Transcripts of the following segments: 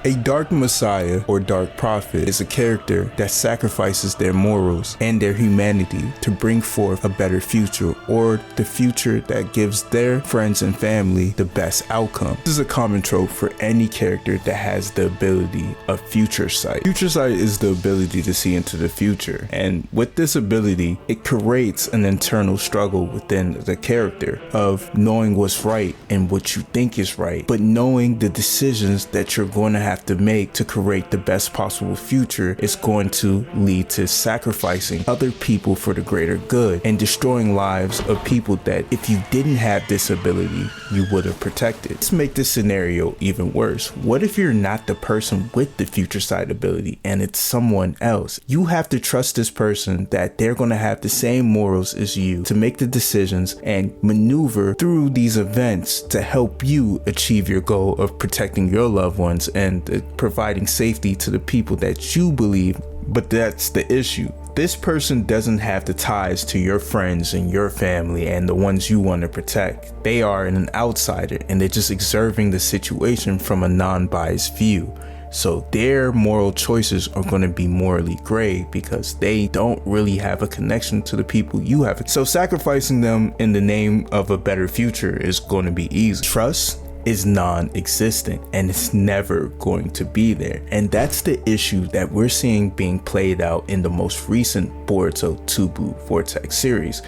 A dark messiah or dark prophet is a character that sacrifices their morals and their humanity to bring forth a better future, or the future that gives their friends and family the best outcome. This is a common trope for any character that has the ability of future sight. Future sight is the ability to see into the future, and with this ability, it creates an internal struggle within the character of knowing what's right and what you think is right, but knowing the decisions that you're going to have to make to create the best possible future is going to lead to sacrificing other people for the greater good and destroying lives of people that if you didn't have this ability, you would have protected. Let's make this scenario even worse. What if you're not the person with the future sight ability and it's someone else? You have to trust this person that they're going to have the same morals as you to make the decisions and maneuver through these events to help you achieve your goal of protecting your loved ones and providing safety to the people that you believe. But that's the issue. This person doesn't have the ties to your friends and your family and the ones you want to protect. They are an outsider and they're just observing the situation from a non-biased view. So their moral choices are going to be morally gray because they don't really have a connection to the people you have. So sacrificing them in the name of a better future is going to be easy. Trust is non-existent and it's never going to be there. And that's the issue that we're seeing being played out in the most recent Boruto 2 Blue Vortex series.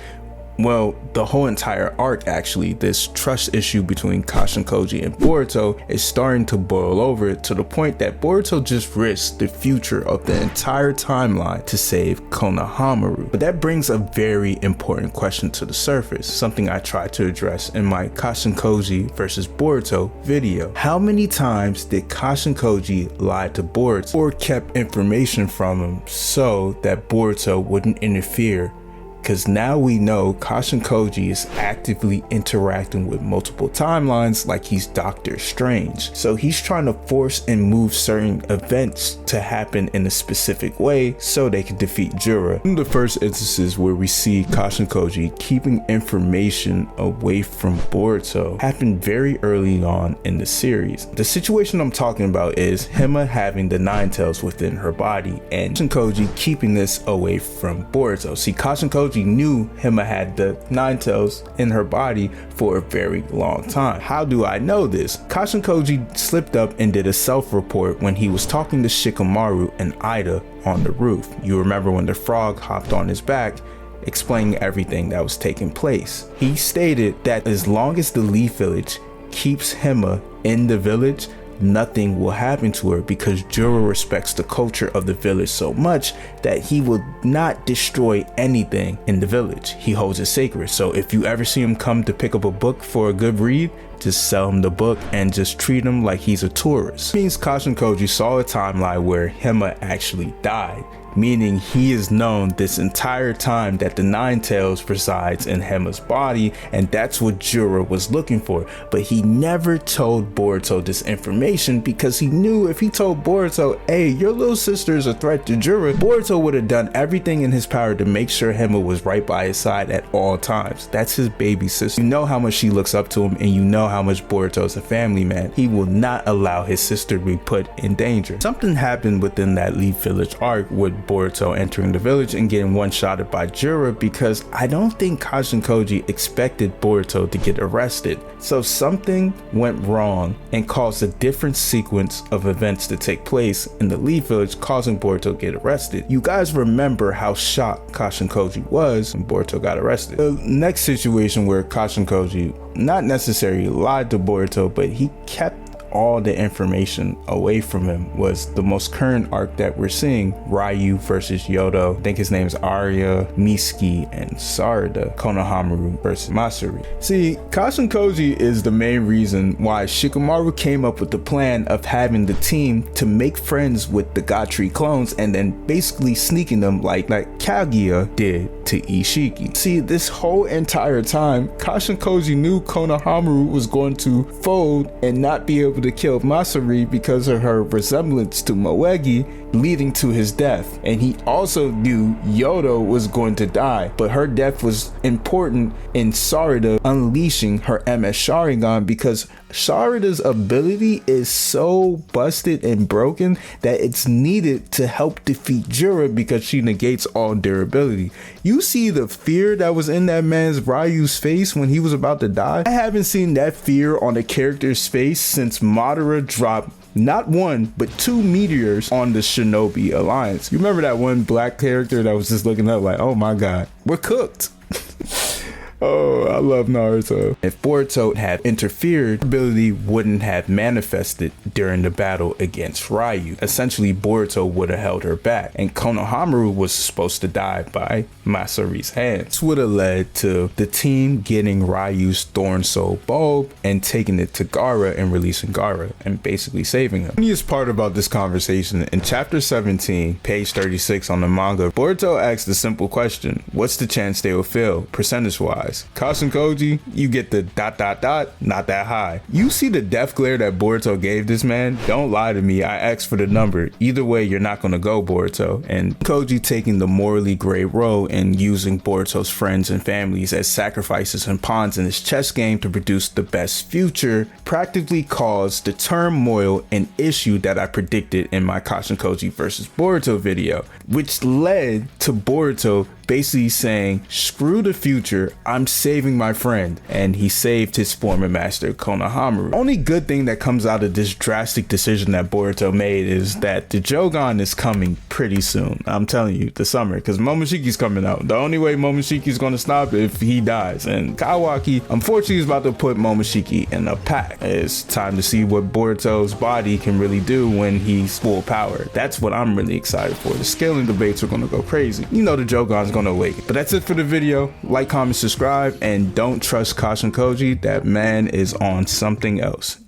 Well, the whole entire arc actually, this trust issue between Kashin Koji and Boruto is starting to boil over to the point that Boruto just risked the future of the entire timeline to save Konohamaru. But that brings a very important question to the surface, something I tried to address in my Kashin Koji versus Boruto video. How many times did Kashin Koji lie to Boruto or kept information from him so that Boruto wouldn't interfere? Because now we know Kashin Koji is actively interacting with multiple timelines like he's Doctor Strange. So he's trying to force and move certain events to happen in a specific way so they can defeat Jura. In the first instances where we see Kashin Koji keeping information away from Boruto happened very early on in the series. The situation I'm talking about is Hima having the Nine Tails within her body and Kashin Koji keeping this away from Boruto. See, Kashin Koji knew Hima had the Nine Tails in her body for a very long time. How do I know this? Kashin Koji slipped up and did a self-report when he was talking to Shikamaru and Ida on the roof. You remember when the frog hopped on his back, explaining everything that was taking place. He stated that as long as the Leaf Village keeps Hima in the village, nothing will happen to her because Juro respects the culture of the village so much that he will not destroy anything in the village. He holds it sacred. So if you ever see him come to pick up a book for a good read, just sell him the book and just treat him like he's a tourist. It means Kashin Koji saw a timeline where Hima actually died, meaning he is known this entire time that the Nine Tails resides in Hima's body, and that's what Jura was looking for. But he never told Boruto this information because he knew if he told Boruto, hey, your little sister is a threat to Jura, Boruto would have done everything in his power to make sure Hima was right by his side at all times. That's his baby sister. You know how much she looks up to him, and you know how much Boruto is a family man. He will not allow his sister to be put in danger. Something happened within that Leaf Village arc with Boruto entering the village and getting one-shotted by Jura because I don't think Kashin Koji expected Boruto to get arrested. So something went wrong and caused a different sequence of events to take place in the Leaf Village, causing Boruto to get arrested. You guys remember how shocked Kashin Koji was when Boruto got arrested. The next situation where Kashin Koji not necessarily lied to Boruto, but he kept all the information away from him was the most current arc that we're seeing, Ryu versus Yodo. I think his name is Arya, Miski, and Sarada. Konohamaru versus Masuri. See, Kashin Koji is the main reason why Shikamaru came up with the plan of having the team to make friends with the God Tree clones and then basically sneaking them like Kaguya did to Ishiki. See, this whole entire time, Kashin Koji knew Konohamaru was going to fold and not be able to kill Masuri because of her resemblance to Moegi, leading to his death. And he also knew Yodo was going to die, but her death was important in Sarada unleashing her MS Sharingan because Sarada's ability is so busted and broken that it's needed to help defeat Jiraiya because she negates all durability. You see the fear that was in that man's Ryu's face when he was about to die? I haven't seen that fear on a character's face since Madara dropped not one, but 2 meteors on the Shinobi Alliance. You remember that one black character that was just looking up like, oh my god, we're cooked. Oh, I love Naruto. If Boruto had interfered, ability wouldn't have manifested during the battle against Ryu. Essentially, Boruto would have held her back, and Konohamaru was supposed to die by Masari's hands. This would have led to the team getting Ryu's Thorn Soul Bulb and taking it to Gaara and releasing Gaara and basically saving him. The funniest part about this conversation, in chapter 17, page 36 on the manga, Boruto asks the simple question, what's the chance they will fail, percentage-wise? Kashin Koji, you get the ... not that high. You see the death glare that Boruto gave this man? Don't lie to me, I asked for the number. Either way, you're not gonna go, Boruto. And Koji taking the morally gray role and using Boruto's friends and families as sacrifices and pawns in his chess game to produce the best future practically caused the turmoil and issue that I predicted in my Kashin Koji versus Boruto video, which led to Boruto basically saying, screw the future, I'm saving my friend. And he saved his former master, Konohamaru. Only good thing that comes out of this drastic decision that Boruto made is that the Jogan is coming pretty soon. I'm telling you, the summer, because Momoshiki's coming out. The only way Momoshiki's gonna stop if he dies. And Kawaki, unfortunately, is about to put Momoshiki in a pack. It's time to see what Boruto's body can really do when he's full power. That's what I'm really excited for. The scaling debates are gonna go crazy. You know the Jogan's gonna awaken. But that's it for the video. Like, comment, subscribe, and don't trust Kashin Koji. That man is on something else.